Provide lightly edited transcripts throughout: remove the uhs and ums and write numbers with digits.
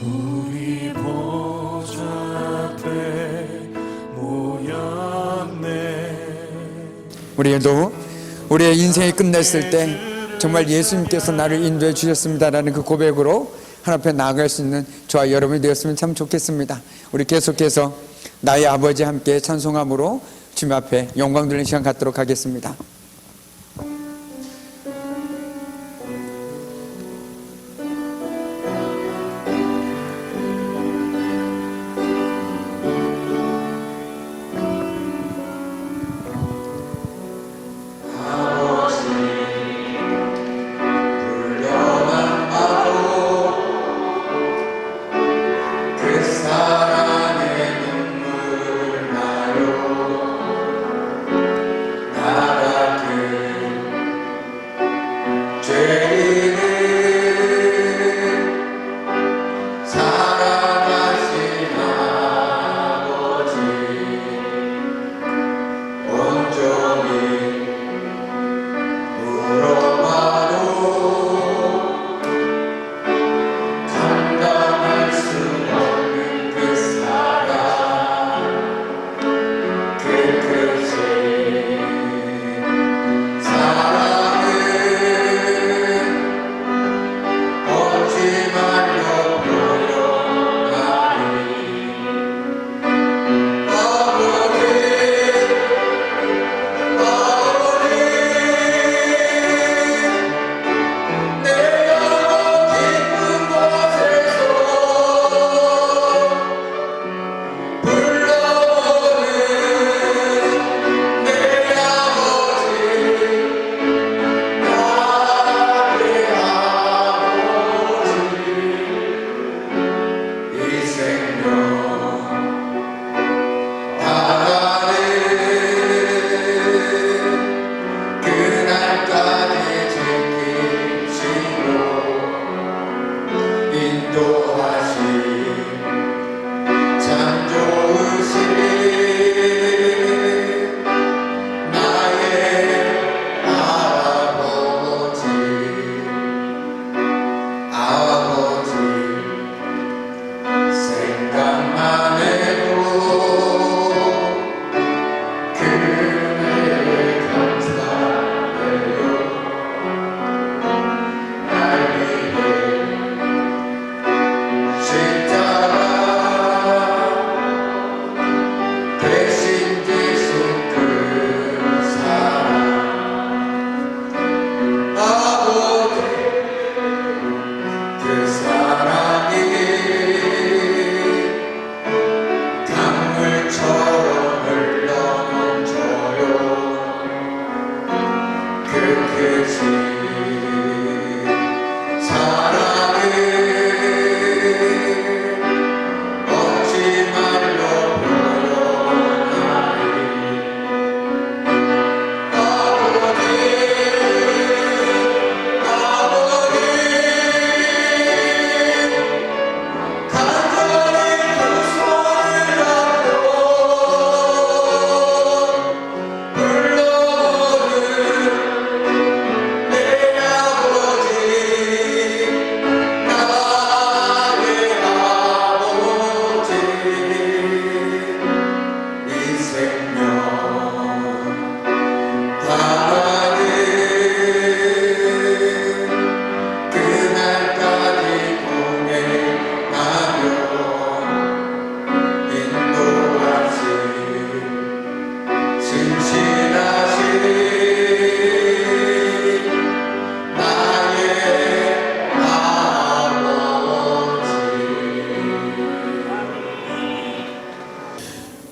우리 보좌 앞에 모였네. 우리도 우리의 인생이 끝냈을 때 정말 예수님께서 나를 인도해 주셨습니다라는 그 고백으로 하나님 앞에 나아갈 수 있는 저와 여러분이 되었으면 참 좋겠습니다. 우리 계속해서 나의 아버지 함께 찬송함으로 주님 앞에 영광 돌리는 시간 갖도록 하겠습니다.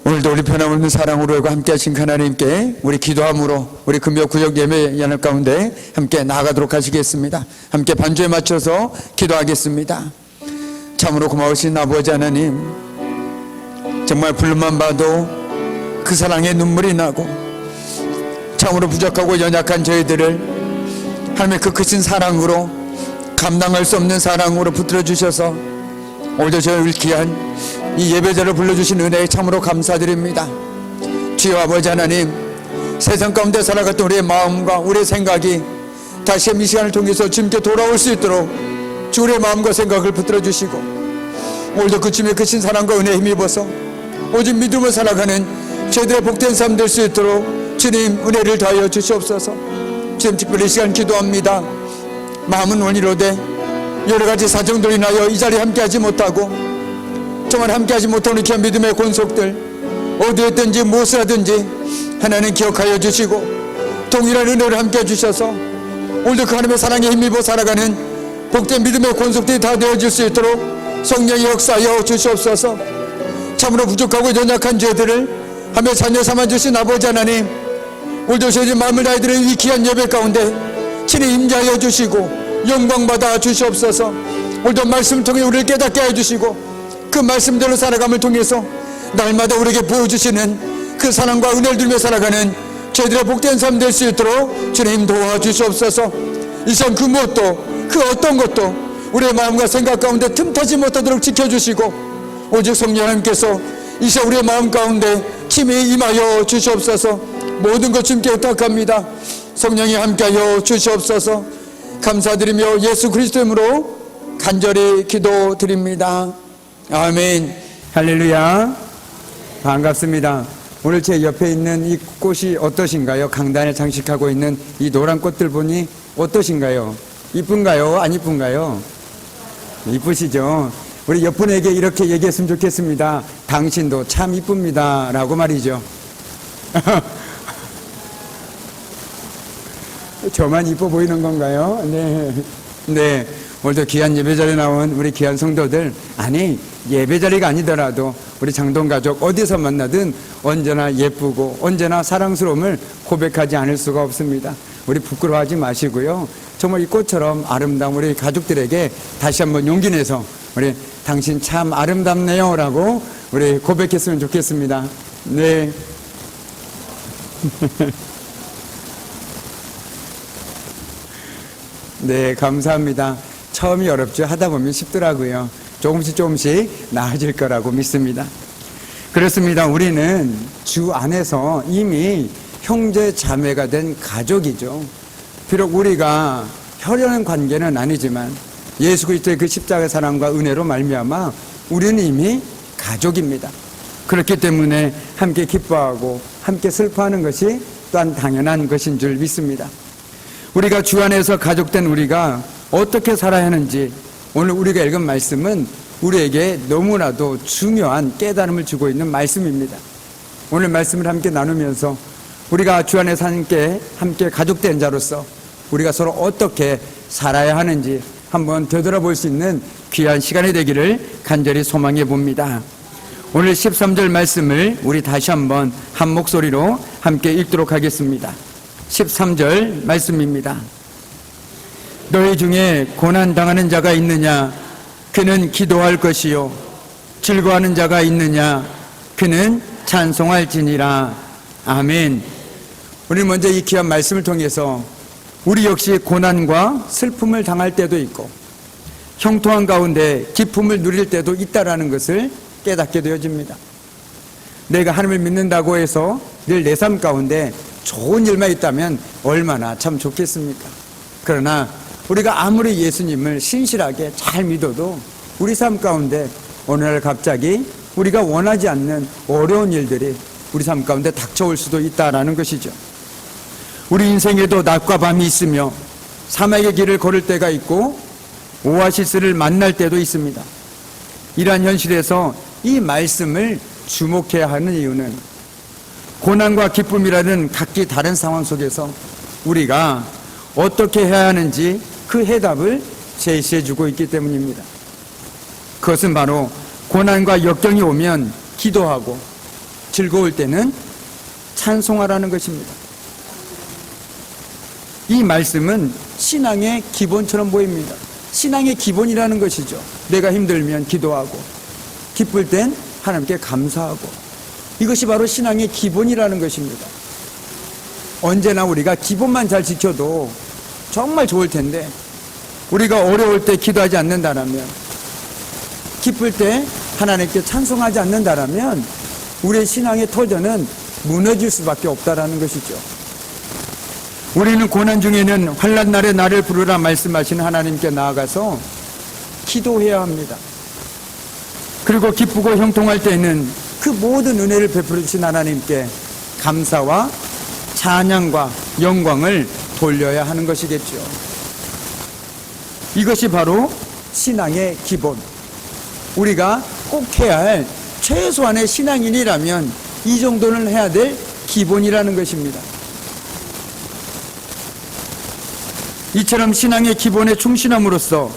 오늘도 우리 변함없는 사랑으로 함께 하신 하나님께 우리 기도함으로 우리 금요 구역 예배 연합 가운데 함께 나아가도록 하시겠습니다. 함께 반주에 맞춰서 기도하겠습니다. 참으로 고마우신 아버지 하나님, 정말 불만 봐도 그 사랑에 눈물이 나고 참으로 부족하고 연약한 저희들을 하나님의 그 크신 사랑으로 감당할 수 없는 사랑으로 붙들어 주셔서 오늘도 저희를 귀한 이 예배자를 불러주신 은혜에 참으로 감사드립니다. 주여 아버지 하나님, 세상 가운데 살아갔던 우리의 마음과 우리의 생각이 다시 이 시간을 통해서 주님께 돌아올 수 있도록 주 우리의 마음과 생각을 붙들어 주시고 오늘도 그쯤에 크신 사랑과 은혜에 힘입어서 오직 믿음을 살아가는 저희들의 복된 삶 될 수 있도록 주님 은혜를 더하여 주시옵소서. 지금 특별히 이 시간 기도합니다. 마음은 원이로되 여러 가지 사정들로 인하여 이 자리에 함께하지 못하고 정말 함께하지 못하는 귀한 믿음의 권속들 어디에 있든지 무엇을 하든지 하나님 기억하여 주시고 동일한 은혜를 함께해 주셔서 오늘도 그 하나님의 사랑에 힘입어 살아가는 복된 믿음의 권속들이 다 되어질 수 있도록 성령이 역사하여 주시옵소서. 참으로 부족하고 연약한 죄들을 하며 자녀 삼아주신 아버지 하나님, 오늘도 저희 마음을 다해드리는 이 귀한 예배 가운데 친히 임재하여 주시고 영광받아 주시옵소서. 오늘도 말씀을 통해 우리를 깨닫게 해주시고 그 말씀대로 살아감을 통해서 날마다 우리에게 보여주시는 그 사랑과 은혜를 들며 살아가는 저희들의 복된 삶 될 수 있도록 주님 도와주시옵소서. 이 시간 그 무엇도 그 어떤 것도 우리의 마음과 생각 가운데 틈타지 못하도록 지켜주시고 오직 성령 하나님께서 이 시간 우리의 마음 가운데 친히 임하여 주시옵소서. 모든 것 주님께 부탁합니다. 성령이 함께하여 주시옵소서. 감사드리며 예수 그리스도의 이름으로 간절히 기도드립니다. 아멘. 할렐루야. 반갑습니다. 오늘 제 옆에 있는 이 꽃이 어떠신가요? 강단에 장식하고 있는 이 노란 꽃들 보니 어떠신가요? 이쁜가요? 안 이쁜가요? 이쁘시죠? 우리 옆 분에게 이렇게 얘기했으면 좋겠습니다. 당신도 참 이쁩니다 라고 말이죠. 저만 이뻐 보이는 건가요? 네. 오늘도 귀한 예배자리에 나온 우리 귀한 성도들, 아니 예배자리가 아니더라도 우리 장동가족 어디서 만나든 언제나 예쁘고 언제나 사랑스러움을 고백하지 않을 수가 없습니다. 우리 부끄러워하지 마시고요, 정말 이 꽃처럼 아름다운 우리 가족들에게 다시 한번 용기 내서 우리 당신 참 아름답네요 라고 우리 고백했으면 좋겠습니다. 네. 네, 감사합니다. 처음이 어렵죠. 하다 보면 쉽더라고요. 조금씩 나아질 거라고 믿습니다. 그렇습니다. 우리는 주 안에서 이미 형제 자매가 된 가족이죠. 비록 우리가 혈연 관계는 아니지만 예수 그리스도의 그 십자가의 사랑과 은혜로 말미암아 우리는 이미 가족입니다. 그렇기 때문에 함께 기뻐하고 함께 슬퍼하는 것이 또한 당연한 것인 줄 믿습니다. 우리가 주 안에서 가족된 우리가 어떻게 살아야 하는지 오늘 우리가 읽은 말씀은 우리에게 너무나도 중요한 깨달음을 주고 있는 말씀입니다. 오늘 말씀을 함께 나누면서 우리가 주 안에서 함께 가족된 자로서 우리가 서로 어떻게 살아야 하는지 한번 되돌아볼 수 있는 귀한 시간이 되기를 간절히 소망해 봅니다. 오늘 13절 말씀을 우리 다시 한번 한 목소리로 함께 읽도록 하겠습니다. 13절 말씀입니다. 너희 중에 고난당하는 자가 있느냐? 그는 기도할 것이요. 즐거워하는 자가 있느냐? 그는 찬송할지니라. 아멘. 우리 먼저 이 귀한 말씀을 통해서 우리 역시 고난과 슬픔을 당할 때도 있고 형통한 가운데 기쁨을 누릴 때도 있다라는 것을 깨닫게 되어집니다. 내가 하나님을 믿는다고 해서 늘 내 삶 가운데 좋은 일만 있다면 얼마나 참 좋겠습니까? 그러나 우리가 아무리 예수님을 신실하게 잘 믿어도 우리 삶 가운데 어느 날 갑자기 우리가 원하지 않는 어려운 일들이 우리 삶 가운데 닥쳐올 수도 있다라는 것이죠. 우리 인생에도 낮과 밤이 있으며 사막의 길을 걸을 때가 있고 오아시스를 만날 때도 있습니다. 이러한 현실에서 이 말씀을 주목해야 하는 이유는 고난과 기쁨이라는 각기 다른 상황 속에서 우리가 어떻게 해야 하는지 그 해답을 제시해 주고 있기 때문입니다. 그것은 바로 고난과 역경이 오면 기도하고 즐거울 때는 찬송하라는 것입니다. 이 말씀은 신앙의 기본처럼 보입니다. 신앙의 기본이라는 것이죠. 내가 힘들면 기도하고 기쁠 땐 하나님께 감사하고, 이것이 바로 신앙의 기본이라는 것입니다. 언제나 우리가 기본만 잘 지켜도 정말 좋을 텐데 우리가 어려울 때 기도하지 않는다라면, 기쁠 때 하나님께 찬송하지 않는다라면 우리의 신앙의 터전은 무너질 수밖에 없다라는 것이죠. 우리는 고난 중에는 환난 날에 나를 부르라 말씀하시는 하나님께 나아가서 기도해야 합니다. 그리고 기쁘고 형통할 때는 그 모든 은혜를 베풀어 주신 하나님께 감사와 찬양과 영광을 돌려야 하는 것이겠죠. 이것이 바로 신앙의 기본, 우리가 꼭 해야 할 최소한의 신앙인이라면 이 정도는 해야 될 기본이라는 것입니다. 이처럼 신앙의 기본에 충실함으로써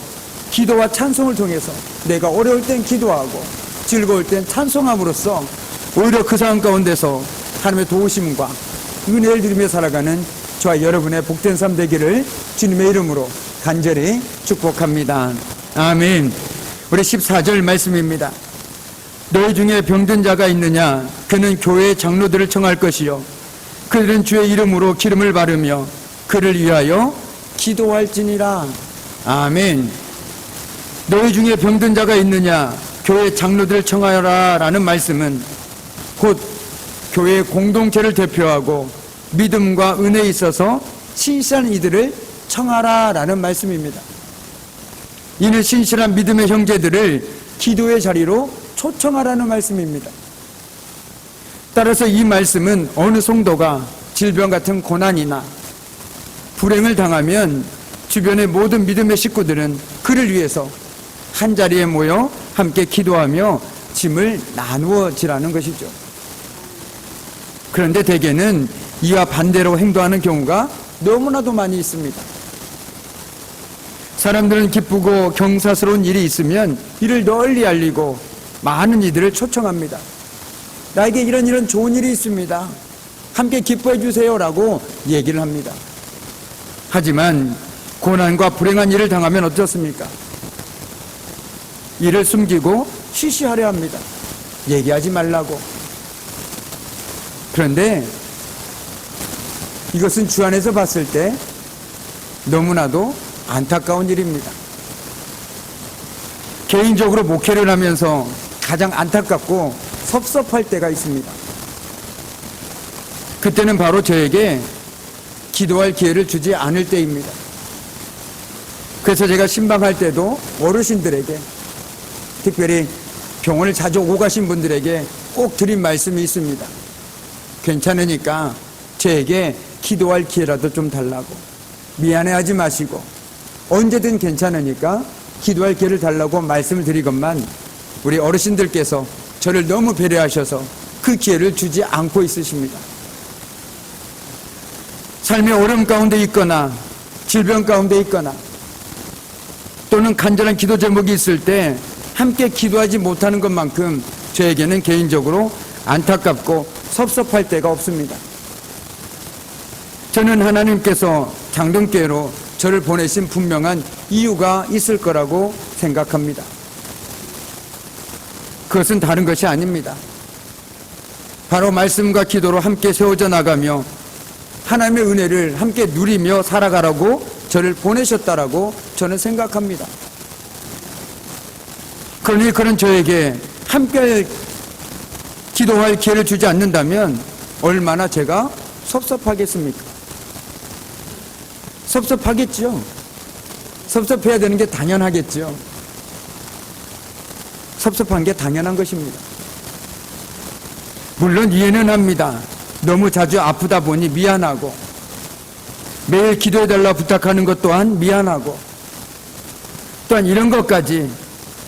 기도와 찬송을 통해서 내가 어려울 땐 기도하고 즐거울 땐 찬송함으로써 오히려 그 상황 가운데서 하나님의 도우심과 은혜를 누리며 살아가는 저와 여러분의 복된 삶 되기를 주님의 이름으로 간절히 축복합니다. 아멘. 우리 14절 말씀입니다. 너희 중에 병든 자가 있느냐? 그는 교회의 장로들을 청할 것이요 그들은 주의 이름으로 기름을 바르며 그를 위하여 기도할지니라. 아멘. 너희 중에 병든 자가 있느냐? 교회 장로들을 청하라 라는 말씀은 곧 교회의 공동체를 대표하고 믿음과 은혜에 있어서 신실한 이들을 청하라 라는 말씀입니다. 이는 신실한 믿음의 형제들을 기도의 자리로 초청하라는 말씀입니다. 따라서 이 말씀은 어느 성도가 질병 같은 고난이나 불행을 당하면 주변의 모든 믿음의 식구들은 그를 위해서 한자리에 모여 함께 기도하며 짐을 나누어지라는 것이죠. 그런데 대개는 이와 반대로 행동하는 경우가 너무나도 많이 있습니다. 사람들은 기쁘고 경사스러운 일이 있으면 이를 널리 알리고 많은 이들을 초청합니다. 나에게 이런 좋은 일이 있습니다. 함께 기뻐해 주세요라고 얘기를 합니다. 하지만 고난과 불행한 일을 당하면 어떻습니까? 이를 숨기고 쉬쉬하려 합니다. 얘기하지 말라고. 그런데 이것은 주 안에서 봤을 때 너무나도 안타까운 일입니다. 개인적으로 목회를 하면서 가장 안타깝고 섭섭할 때가 있습니다. 그때는 바로 저에게 기도할 기회를 주지 않을 때입니다. 그래서 제가 신방할 때도 어르신들에게, 특별히 병원을 자주 오고 가신 분들에게 꼭 드린 말씀이 있습니다. 괜찮으니까 저에게 기도할 기회라도 좀 달라고. 미안해하지 마시고 언제든 괜찮으니까 기도할 기회를 달라고 말씀을 드리건만 우리 어르신들께서 저를 너무 배려하셔서 그 기회를 주지 않고 있으십니다. 삶의 어려움 가운데 있거나 질병 가운데 있거나 또는 간절한 기도 제목이 있을 때 함께 기도하지 못하는 것만큼 저에게는 개인적으로 안타깝고 섭섭할 때가 없습니다. 저는 하나님께서 장동교회로 저를 보내신 분명한 이유가 있을 거라고 생각합니다. 그것은 다른 것이 아닙니다. 바로 말씀과 기도로 함께 세워져 나가며 하나님의 은혜를 함께 누리며 살아가라고 저를 보내셨다라고 저는 생각합니다. 그러니 그런 저에게 함께 기도할 기회를 주지 않는다면 얼마나 제가 섭섭하겠습니까? 섭섭하겠죠. 섭섭해야 되는 게 당연하겠죠. 섭섭한 게 당연한 것입니다. 물론 이해는 합니다. 너무 자주 아프다 보니 미안하고 매일 기도해달라 부탁하는 것 또한 미안하고 또한 이런 것까지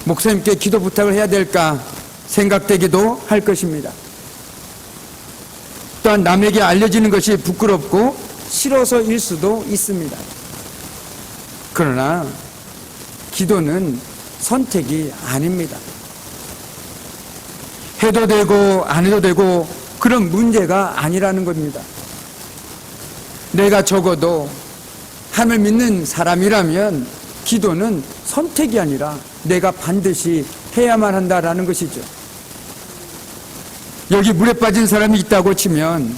목사님께 기도 부탁을 해야 될까 생각되기도 할 것입니다. 또한 남에게 알려지는 것이 부끄럽고 싫어서일 수도 있습니다. 그러나 기도는 선택이 아닙니다. 해도 되고 안 해도 되고 그런 문제가 아니라는 겁니다. 내가 적어도 하나님을 믿는 사람이라면 기도는 선택이 아니라 내가 반드시 해야만 한다라는 것이죠. 여기 물에 빠진 사람이 있다고 치면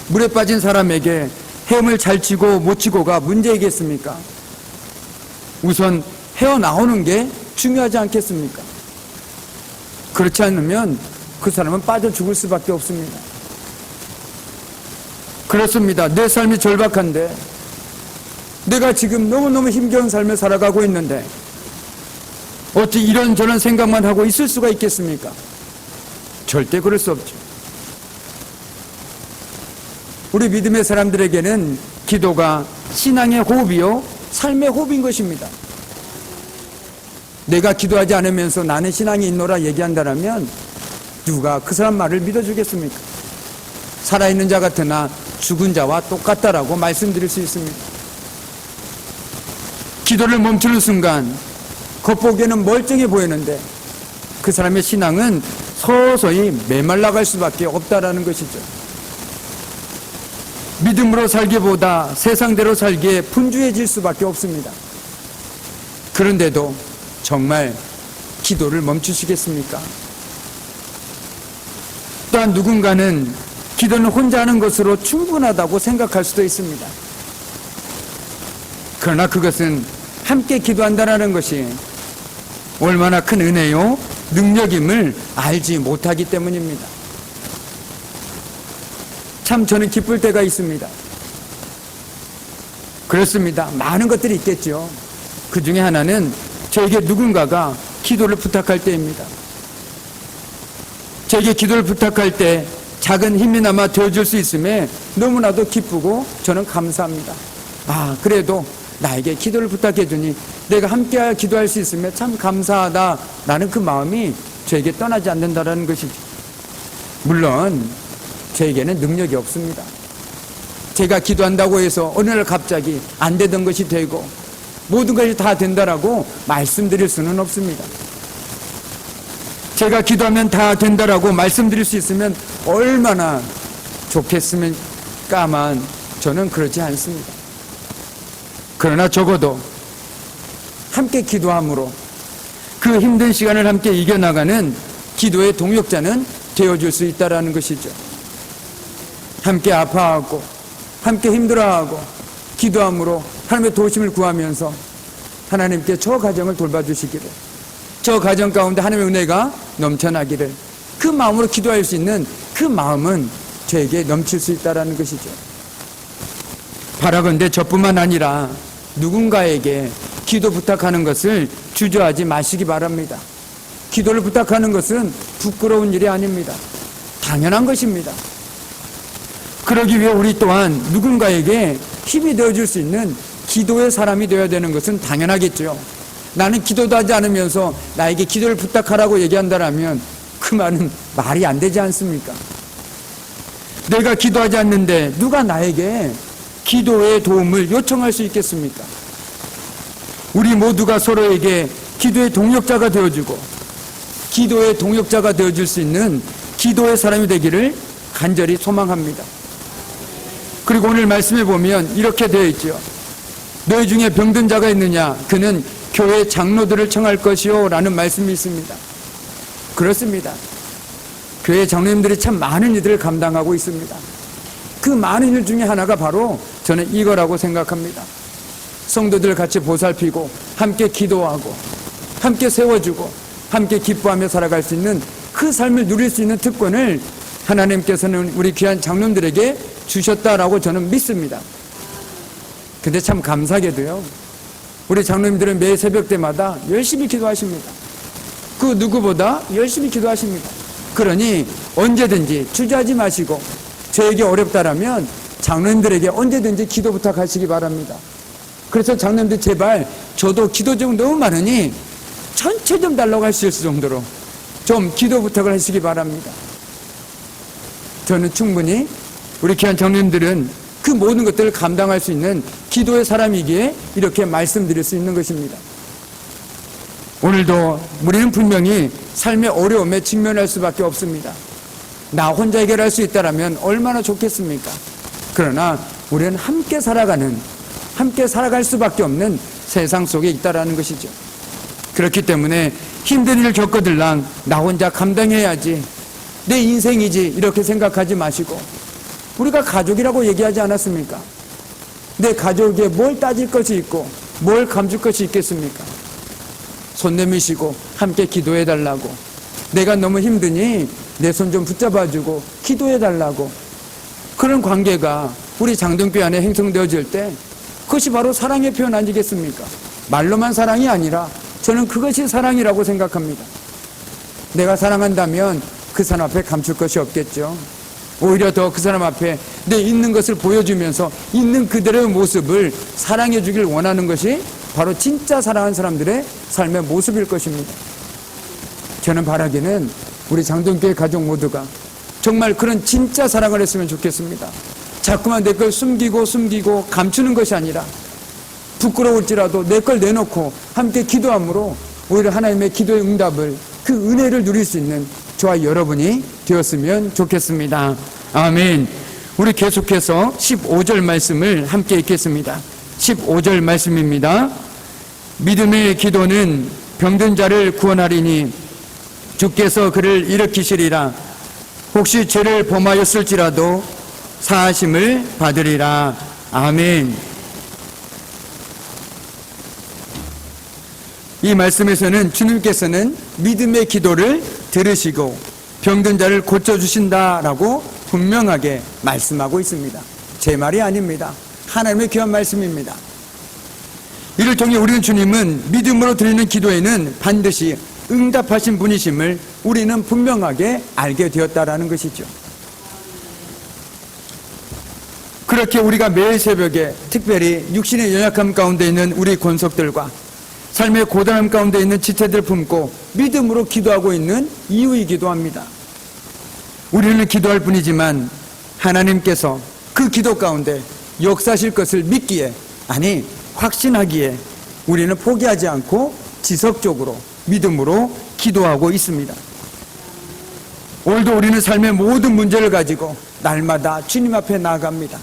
물에 빠진 사람에게 헤엄을 잘 치고 못 치고가 문제이겠습니까? 우선 헤어나오는 게 중요하지 않겠습니까? 그렇지 않으면 그 사람은 빠져 죽을 수밖에 없습니다. 그렇습니다. 내 삶이 절박한데 내가 지금 너무너무 힘겨운 삶을 살아가고 있는데 어찌 이런저런 생각만 하고 있을 수가 있겠습니까? 절대 그럴 수 없죠. 우리 믿음의 사람들에게는 기도가 신앙의 호흡이요 삶의 호흡인 것입니다. 내가 기도하지 않으면서 나는 신앙이 있노라 얘기한다면 누가 그 사람 말을 믿어주겠습니까? 살아있는 자 같으나 죽은 자와 똑같다라고 말씀드릴 수 있습니다. 기도를 멈추는 순간 겉보기에는 멀쩡해 보이는데 그 사람의 신앙은 서서히 메말라갈 수밖에 없다라는 것이죠. 믿음으로 살기보다 세상대로 살기에 분주해질 수밖에 없습니다. 그런데도 정말 기도를 멈추시겠습니까? 또한 누군가는 기도는 혼자 하는 것으로 충분하다고 생각할 수도 있습니다. 그러나 그것은 함께 기도한다는 것이 얼마나 큰 은혜요 능력임을 알지 못하기 때문입니다. 참 저는 기쁠 때가 있습니다. 그렇습니다. 많은 것들이 있겠죠. 그 중에 하나는 저에게 누군가가 기도를 부탁할 때입니다. 저에게 기도를 부탁할 때 작은 힘이나마 되어줄 수 있음에 너무나도 기쁘고 저는 감사합니다. 그래도 나에게 기도를 부탁해 주니 내가 함께 기도할 수 있음에 참 감사하다라는 그 마음이 저에게 떠나지 않는다는 것이죠. 물론 저에게는 능력이 없습니다. 제가 기도한다고 해서 어느 날 갑자기 안 되던 것이 되고 모든 것이 다 된다라고 말씀드릴 수는 없습니다. 제가 기도하면 다 된다라고 말씀드릴 수 있으면 얼마나 좋겠습니까만 저는 그렇지 않습니다. 그러나 적어도 함께 기도함으로 그 힘든 시간을 함께 이겨나가는 기도의 동역자는 되어줄 수 있다는 것이죠. 함께 아파하고 함께 힘들어하고 기도함으로 하나님의 도우심을 구하면서 하나님께 저 가정을 돌봐주시기를, 저 가정 가운데 하나님의 은혜가 넘쳐나기를, 그 마음으로 기도할 수 있는 그 마음은 저에게 넘칠 수 있다는 것이죠. 바라건대 저뿐만 아니라 누군가에게 기도 부탁하는 것을 주저하지 마시기 바랍니다. 기도를 부탁하는 것은 부끄러운 일이 아닙니다. 당연한 것입니다. 그러기 위해 우리 또한 누군가에게 힘이 되어줄 수 있는 기도의 사람이 되어야 되는 것은 당연하겠죠. 나는 기도도 하지 않으면서 나에게 기도를 부탁하라고 얘기한다면 그 말은 말이 안 되지 않습니까? 내가 기도하지 않는데 누가 나에게 기도의 도움을 요청할 수 있겠습니까? 우리 모두가 서로에게 기도의 동역자가 되어주고 기도의 동역자가 되어줄 수 있는 기도의 사람이 되기를 간절히 소망합니다. 그리고 오늘 말씀에 보면 이렇게 되어 있죠. 너희 중에 병든 자가 있느냐? 그는 교회 장로들을 청할 것이요 라는 말씀이 있습니다. 그렇습니다. 교회 장로님들이 참 많은 일들을 감당하고 있습니다. 그 많은 일 중에 하나가 바로 저는 이거라고 생각합니다. 성도들 같이 보살피고 함께 기도하고 함께 세워주고 함께 기뻐하며 살아갈 수 있는 그 삶을 누릴 수 있는 특권을 하나님께서는 우리 귀한 장로님들에게 주셨다라고 저는 믿습니다. 근데 참 감사하게도요, 우리 장로님들은 매 새벽 때마다 열심히 기도하십니다. 그 누구보다 열심히 기도하십니다. 그러니 언제든지 주저하지 마시고 저에게 어렵다라면 장로님들에게 언제든지 기도 부탁하시기 바랍니다. 그래서 장로님들 제발 저도 기도 좀 너무 많으니 전체 좀 달라고 할 수 있을 정도로 좀 기도 부탁을 하시기 바랍니다. 저는 충분히 우리 귀한 장로님들은 그 모든 것들을 감당할 수 있는 기도의 사람이기에 이렇게 말씀드릴 수 있는 것입니다. 오늘도 우리는 분명히 삶의 어려움에 직면할 수밖에 없습니다. 나 혼자 해결할 수 있다면 얼마나 좋겠습니까? 그러나 우리는 함께 살아가는, 함께 살아갈 수밖에 없는 세상 속에 있다는 것이죠. 그렇기 때문에 힘든 일을 겪어들랑 나 혼자 감당해야지, 내 인생이지 이렇게 생각하지 마시고, 우리가 가족이라고 얘기하지 않았습니까? 내 가족에 뭘 따질 것이 있고 뭘 감출 것이 있겠습니까? 손 내미시고 함께 기도해달라고, 내가 너무 힘드니 내 손 좀 붙잡아주고 기도해달라고, 그런 관계가 우리 장동교회 안에 형성되어질 때 그것이 바로 사랑의 표현 아니겠습니까? 말로만 사랑이 아니라 저는 그것이 사랑이라고 생각합니다. 내가 사랑한다면 그 사람 앞에 감출 것이 없겠죠. 오히려 더 그 사람 앞에 내 있는 것을 보여주면서 있는 그대로의 모습을 사랑해 주길 원하는 것이 바로 진짜 사랑하는 사람들의 삶의 모습일 것입니다. 저는 바라기는 우리 장동교회 가족 모두가 정말 그런 진짜 사랑을 했으면 좋겠습니다. 자꾸만 내 걸 숨기고 감추는 것이 아니라 부끄러울지라도 내 걸 내놓고 함께 기도함으로 오히려 하나님의 기도의 응답을, 그 은혜를 누릴 수 있는 저와 여러분이 되었으면 좋겠습니다. 아멘. 우리 계속해서 15절 말씀을 함께 읽겠습니다. 15절 말씀입니다. 믿음의 기도는 병든 자를 구원하리니 주께서 그를 일으키시리라. 혹시 죄를 범하였을지라도 사하심을 받으리라. 아멘. 이 말씀에서는 주님께서는 믿음의 기도를 들으시고 병든 자를 고쳐주신다라고 분명하게 말씀하고 있습니다. 제 말이 아닙니다. 하나님의 귀한 말씀입니다. 이를 통해 우리는 주님은 믿음으로 드리는 기도에는 반드시 응답하신 분이심을 우리는 분명하게 알게 되었다라는 것이죠. 그렇게 우리가 매일 새벽에 특별히 육신의 연약함 가운데 있는 우리 권속들과 삶의 고단함 가운데 있는 지체들 품고 믿음으로 기도하고 있는 이유이기도 합니다. 우리는 기도할 뿐이지만 하나님께서 그 기도 가운데 역사하실 것을 믿기에, 아니 확신하기에 우리는 포기하지 않고 지속적으로 믿음으로 기도하고 있습니다. 오늘도 우리는 삶의 모든 문제를 가지고 날마다 주님 앞에 나아갑니다.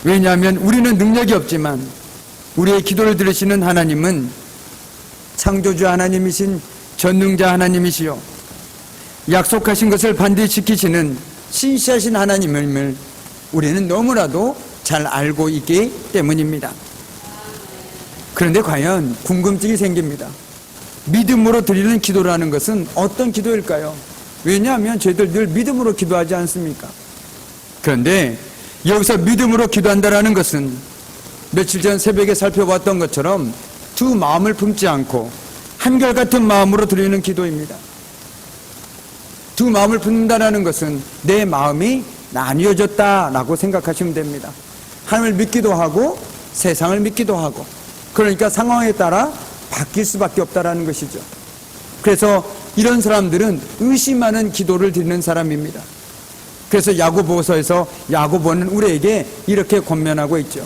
왜냐하면 우리는 능력이 없지만 우리의 기도를 들으시는 하나님은 창조주 하나님이신 전능자 하나님이시요 약속하신 것을 반드시 지키시는 신실하신 하나님임을 우리는 너무나도 잘 알고 있기 때문입니다. 그런데 과연 궁금증이 생깁니다. 믿음으로 드리는 기도라는 것은 어떤 기도일까요? 왜냐하면 저희들 늘 믿음으로 기도하지 않습니까? 그런데 여기서 믿음으로 기도한다라는 것은 며칠 전 새벽에 살펴봤던 것처럼 두 마음을 품지 않고 한결같은 마음으로 드리는 기도입니다. 두 마음을 품는다는 것은 내 마음이 나뉘어졌다라고 생각하시면 됩니다. 하나님을 믿기도 하고 세상을 믿기도 하고, 그러니까 상황에 따라 바뀔 수밖에 없다라는 것이죠. 그래서 이런 사람들은 의심하는 기도를 드리는 사람입니다. 그래서 야고보서에서 야고보는 우리에게 이렇게 권면하고 있죠.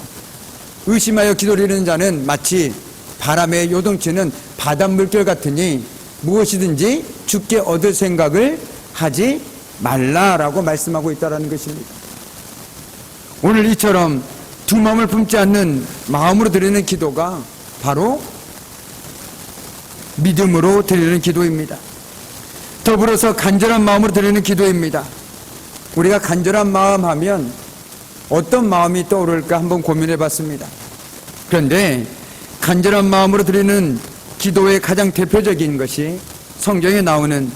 의심하여 기도드리는 자는 마치 바람에 요동치는 바닷물결 같으니 무엇이든지 주께 얻을 생각을 하지 말라라고 말씀하고 있다는 것입니다. 오늘 이처럼 두 마음을 품지 않는 마음으로 드리는 기도가 바로 믿음으로 드리는 기도입니다. 더불어서 간절한 마음으로 드리는 기도입니다. 우리가 간절한 마음 하면 어떤 마음이 떠오를까 한번 고민해 봤습니다. 그런데 간절한 마음으로 드리는 기도의 가장 대표적인 것이 성경에 나오는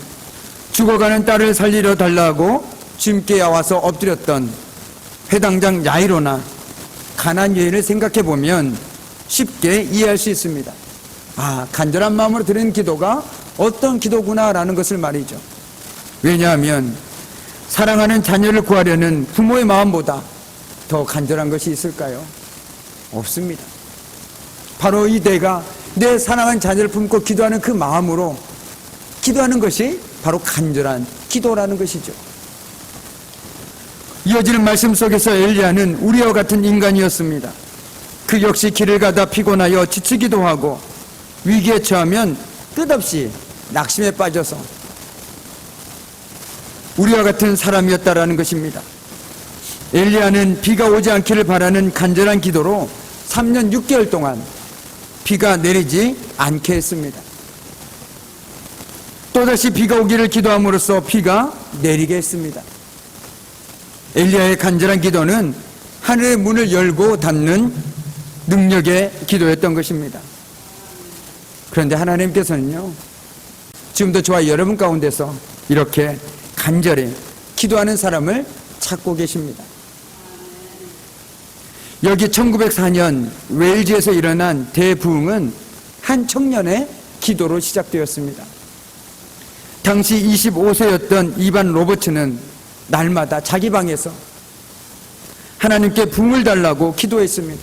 죽어가는 딸을 살리려 달라고 주님께 와서 엎드렸던 회당장 야이로나 가나안 여인을 생각해 보면 쉽게 이해할 수 있습니다. 아, 간절한 마음으로 드리는 기도가 어떤 기도구나라는 것을 말이죠. 왜냐하면 사랑하는 자녀를 구하려는 부모의 마음보다 더 간절한 것이 있을까요? 없습니다. 바로 이 내가 내 사랑하는 자녀를 품고 기도하는 그 마음으로 기도하는 것이 바로 간절한 기도라는 것이죠. 이어지는 말씀 속에서 엘리야는 우리와 같은 인간이었습니다. 그 역시 길을 가다 피곤하여 지치기도 하고 위기에 처하면 끝없이 낙심에 빠져서 우리와 같은 사람이었다라는 것입니다. 엘리야는 비가 오지 않기를 바라는 간절한 기도로 3년 6개월 동안 비가 내리지 않게 했습니다. 또다시 비가 오기를 기도함으로써 비가 내리게 했습니다. 엘리야의 간절한 기도는 하늘의 문을 열고 닫는 능력의 기도였던 것입니다. 그런데 하나님께서는요, 지금도 저와 여러분 가운데서 이렇게 간절히 기도하는 사람을 찾고 계십니다. 여기 1904년 웨일즈에서 일어난 대부흥은 한 청년의 기도로 시작되었습니다. 당시 25세였던 이반 로버츠는 날마다 자기 방에서 하나님께 붕을 달라고 기도했습니다.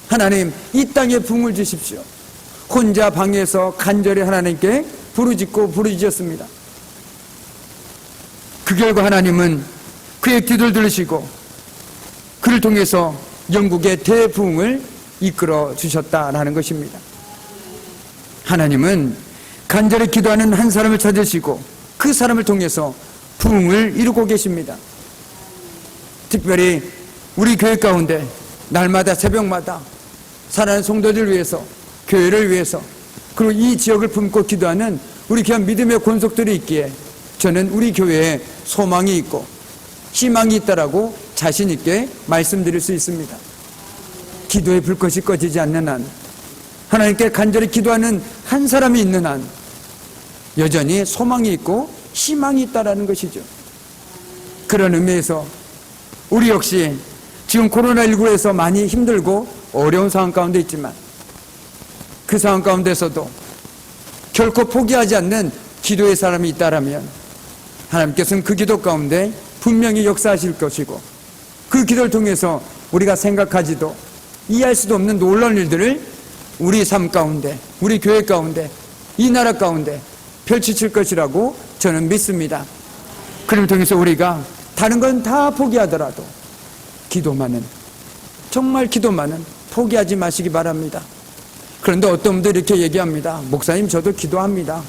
하나님, 이 땅에 붕을 주십시오. 혼자 방에서 간절히 하나님께 부르짖었습니다. 그 결과 하나님은 그의 기도를 들으시고 그를 통해서 영국의 대부흥을 이끌어 주셨다라는 것입니다. 하나님은 간절히 기도하는 한 사람을 찾으시고 그 사람을 통해서 부흥을 이루고 계십니다. 특별히 우리 교회 가운데 날마다 새벽마다 사랑하는 성도들 위해서, 교회를 위해서, 그리고 이 지역을 품고 기도하는 우리 귀한 믿음의 권속들이 있기에 저는 우리 교회에 소망이 있고 희망이 있다라고 자신 있게 말씀드릴 수 있습니다. 기도의 불꽃이 꺼지지 않는 한, 하나님께 간절히 기도하는 한 사람이 있는 한 여전히 소망이 있고 희망이 있다라는 것이죠. 그런 의미에서 우리 역시 지금 코로나19에서 많이 힘들고 어려운 상황 가운데 있지만 그 상황 가운데서도 결코 포기하지 않는 기도의 사람이 있다라면 하나님께서는 그 기도 가운데 분명히 역사하실 것이고 그 기도를 통해서 우리가 생각하지도 이해할 수도 없는 놀라운 일들을 우리 삶 가운데, 우리 교회 가운데, 이 나라 가운데 펼치실 것이라고 저는 믿습니다. 그를 통해서 우리가 다른 건 다 포기하더라도 기도만은, 정말 기도만은 포기하지 마시기 바랍니다. 그런데 어떤 분들이 이렇게 얘기합니다. 목사님, 저도 기도합니다.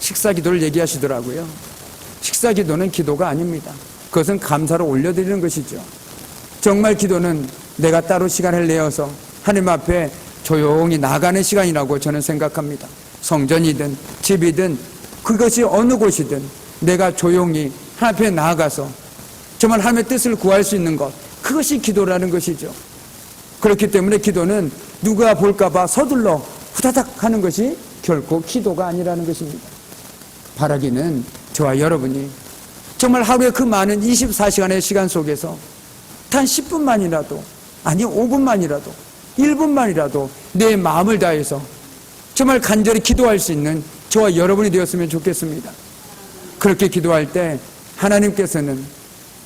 식사 기도를 얘기하시더라고요. 식사 기도는 기도가 아닙니다. 그것은 감사로 올려드리는 것이죠. 정말 기도는 내가 따로 시간을 내어서 하나님 앞에 조용히 나가는 시간이라고 저는 생각합니다. 성전이든 집이든 그것이 어느 곳이든 내가 조용히 하나님 앞에 나아가서 정말 하나님의 뜻을 구할 수 있는 것, 그것이 기도라는 것이죠. 그렇기 때문에 기도는 누가 볼까봐 서둘러 후다닥 하는 것이 결코 기도가 아니라는 것입니다. 바라기는 저와 여러분이 정말 하루에 그 많은 24시간의 시간 속에서 단 10분만이라도, 아니 5분만이라도, 1분만이라도 내 마음을 다해서 정말 간절히 기도할 수 있는 저와 여러분이 되었으면 좋겠습니다. 그렇게 기도할 때 하나님께서는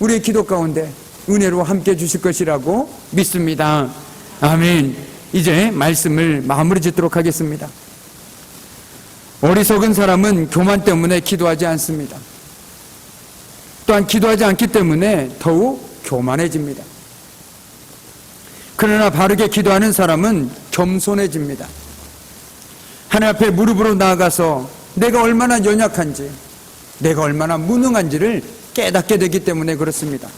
우리의 기도 가운데 은혜로 함께 주실 것이라고 믿습니다. 아멘. 이제 말씀을 마무리 짓도록 하겠습니다. 어리석은 사람은 교만 때문에 기도하지 않습니다. 또한 기도하지 않기 때문에 더욱 교만해집니다. 그러나 바르게 기도하는 사람은 겸손해집니다. 하나님 앞에 무릎으로 나아가서 내가 얼마나 연약한지, 내가 얼마나 무능한지를 깨닫게 되기 때문에 그렇습니다.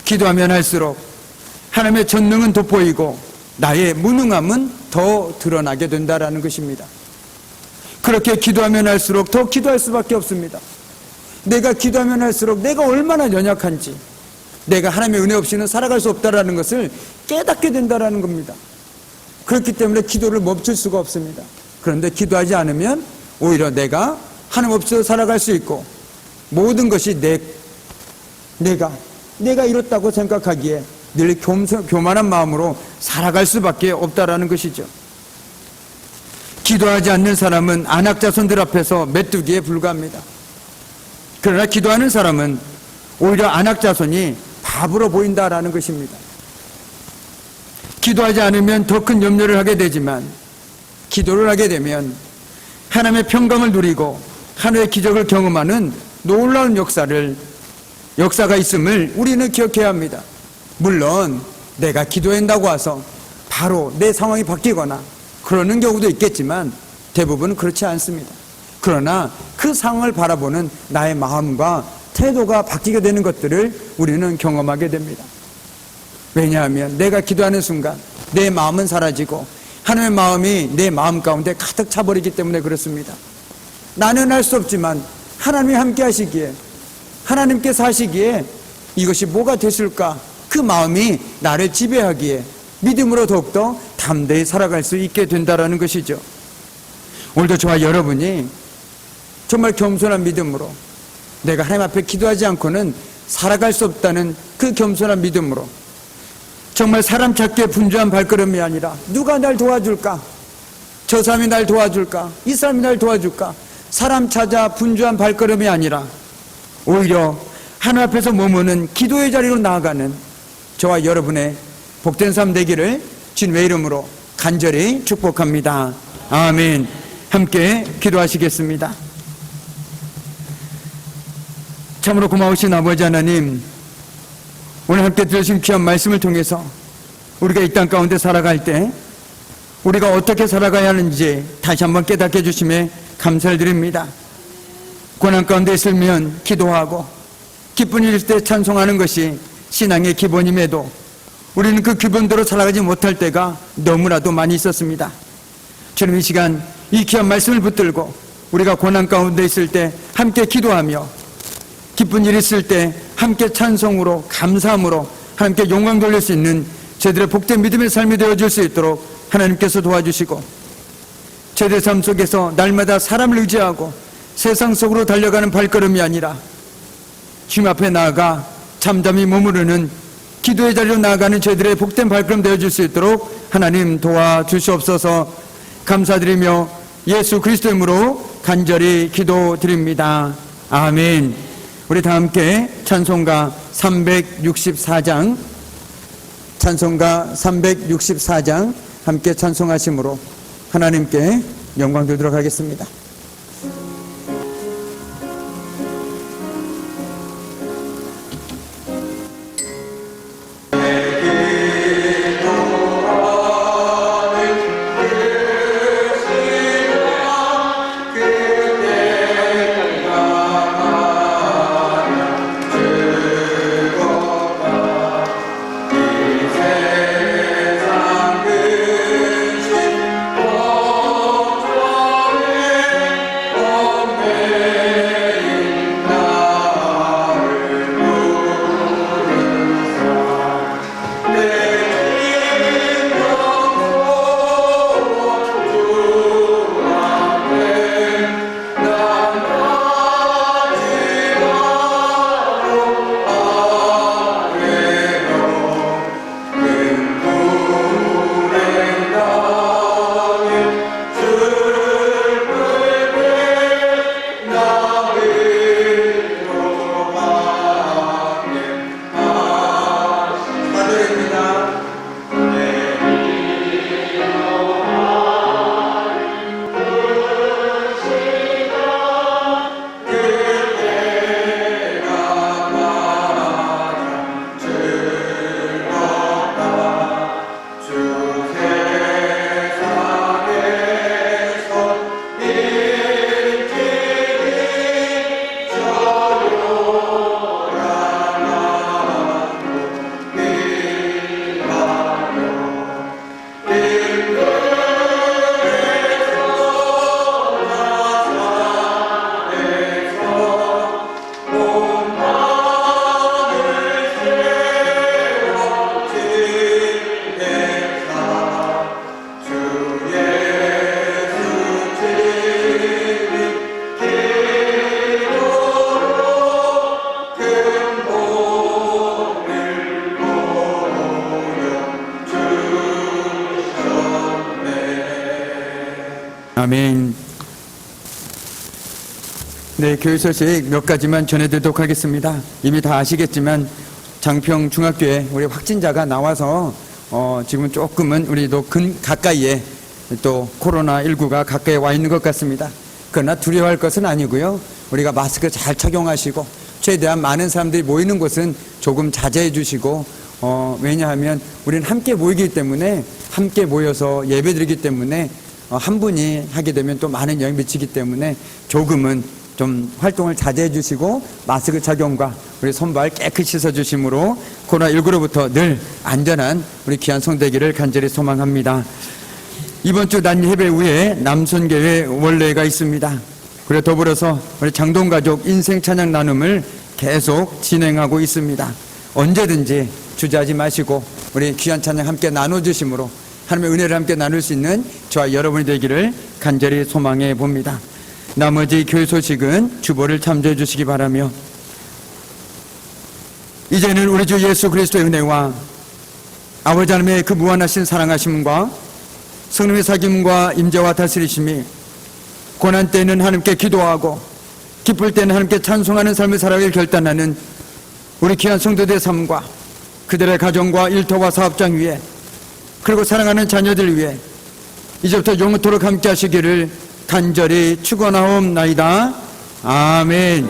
기도하면 할수록 하나님의 전능은 돋보이고 나의 무능함은 더 드러나게 된다라는 것입니다. 그렇게 기도하면 할수록 더 기도할 수밖에 없습니다. 내가 기도하면 할수록 내가 얼마나 연약한지, 내가 하나님의 은혜 없이는 살아갈 수 없다라는 것을 깨닫게 된다라는 겁니다. 그렇기 때문에 기도를 멈출 수가 없습니다. 그런데 기도하지 않으면 오히려 내가 하나님 없이도 살아갈 수 있고 모든 것이 내가 이렇다고 생각하기에 늘 교만한 마음으로 살아갈 수밖에 없다라는 것이죠. 기도하지 않는 사람은 안악자손들 앞에서 메뚜기에 불과합니다. 그러나 기도하는 사람은 오히려 안악자손이 바보로 보인다라는 것입니다. 기도하지 않으면 더 큰 염려를 하게 되지만 기도를 하게 되면 하나님의 평강을 누리고 하나님의 기적을 경험하는 놀라운 역사가 있음을 우리는 기억해야 합니다. 물론 내가 기도한다고 해서 바로 내 상황이 바뀌거나 그러는 경우도 있겠지만 대부분 그렇지 않습니다. 그러나 그 상황을 바라보는 나의 마음과 태도가 바뀌게 되는 것들을 우리는 경험하게 됩니다. 왜냐하면 내가 기도하는 순간 내 마음은 사라지고 하나님의 마음이 내 마음 가운데 가득 차버리기 때문에 그렇습니다. 나는 할 수 없지만 하나님이 함께 하시기에, 하나님께서 하시기에 이것이 뭐가 됐을까? 그 마음이 나를 지배하기에 믿음으로 더욱더 담대히 살아갈 수 있게 된다는 것이죠. 오늘도 저와 여러분이 정말 겸손한 믿음으로 내가 하나님 앞에 기도하지 않고는 살아갈 수 없다는 그 겸손한 믿음으로 정말 사람 찾기에 분주한 발걸음이 아니라 누가 날 도와줄까? 저 사람이 날 도와줄까? 이 사람이 날 도와줄까? 사람 찾아 분주한 발걸음이 아니라 오히려 하늘 앞에서 머무는 기도의 자리로 나아가는 저와 여러분의 복된 삶 되기를 주님의 이름으로 간절히 축복합니다. 아멘. 함께 기도하시겠습니다. 참으로 고마우신 아버지 하나님, 오늘 함께 들으신 귀한 말씀을 통해서 우리가 이 땅 가운데 살아갈 때 우리가 어떻게 살아가야 하는지 다시 한번 깨닫게 해주심에 감사를 드립니다. 고난 가운데 있으면 기도하고 기쁜 일 있을 때 찬송하는 것이 신앙의 기본임에도 우리는 그 기본대로 살아가지 못할 때가 너무나도 많이 있었습니다. 주님, 이 시간 이 귀한 말씀을 붙들고 우리가 고난 가운데 있을 때 함께 기도하며 기쁜 일 있을 때 함께 찬송으로 감사함으로 하나님께 영광 돌릴 수 있는 저희들의 복된 믿음의 삶이 되어줄 수 있도록 하나님께서 도와주시고, 저희들의 삶 속에서 날마다 사람을 의지하고 세상 속으로 달려가는 발걸음이 아니라 주님 앞에 나아가 잠잠히 머무르는 기도의 자리로 나아가는 저희들의 복된 발걸음 되어줄 수 있도록 하나님 도와주시옵소서. 감사드리며 예수 그리스도 이름으로 간절히 기도드립니다. 아멘. 우리 다 함께 찬송가 364장 함께 찬송하심으로 하나님께 영광 돌리도록 하겠습니다. 아멘. 네, 교회 소식 몇 가지만 전해드리도록 하겠습니다. 이미 다 아시겠지만 장평 중학교에 우리 확진자가 나와서 지금 조금은 우리도 가까이에 또 코로나19가 가까이 와 있는 것 같습니다. 그러나 두려워할 것은 아니고요. 우리가 마스크 잘 착용하시고 최대한 많은 사람들이 모이는 곳은 조금 자제해 주시고 왜냐하면 우리는 함께 모이기 때문에 함께 모여서 예배드리기 때문에 한 분이 하게 되면 또 많은 영향을 미치기 때문에 조금은 좀 활동을 자제해 주시고 마스크 착용과 우리 손발 깨끗이 씻어 주심으로 코로나19로부터 늘 안전한 우리 귀한 성되기를 간절히 소망합니다. 이번 주 난 예배 후에 남손교회 원례가 있습니다. 그리고 더불어서 우리 장동가족 인생 찬양 나눔을 계속 진행하고 있습니다. 언제든지 주저하지 마시고 우리 귀한 찬양 함께 나눠주심으로 하나님의 은혜를 함께 나눌 수 있는 저와 여러분이 되기를 간절히 소망해 봅니다. 나머지 교회 소식은 주보를 참조해 주시기 바라며, 이제는 우리 주 예수 그리스도의 은혜와 아버지 하나님의 그 무한하신 사랑하심과 성령의 사귐과 임재와 다스리심이 고난 때는 하나님께 기도하고 기쁠 때는 하나님께 찬송하는 삶을 살아가길 결단하는 우리 귀한 성도들의 삶과 그들의 가정과 일터와 사업장 위에 그리고 사랑하는 자녀들 위해 이제부터 영원토록 함께 하시기를 간절히 축원하옵나이다. 아멘.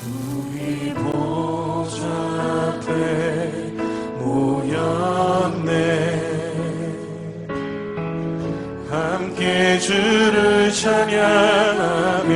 우리 보좌 앞에 모였네. 함께 주를 찬양하며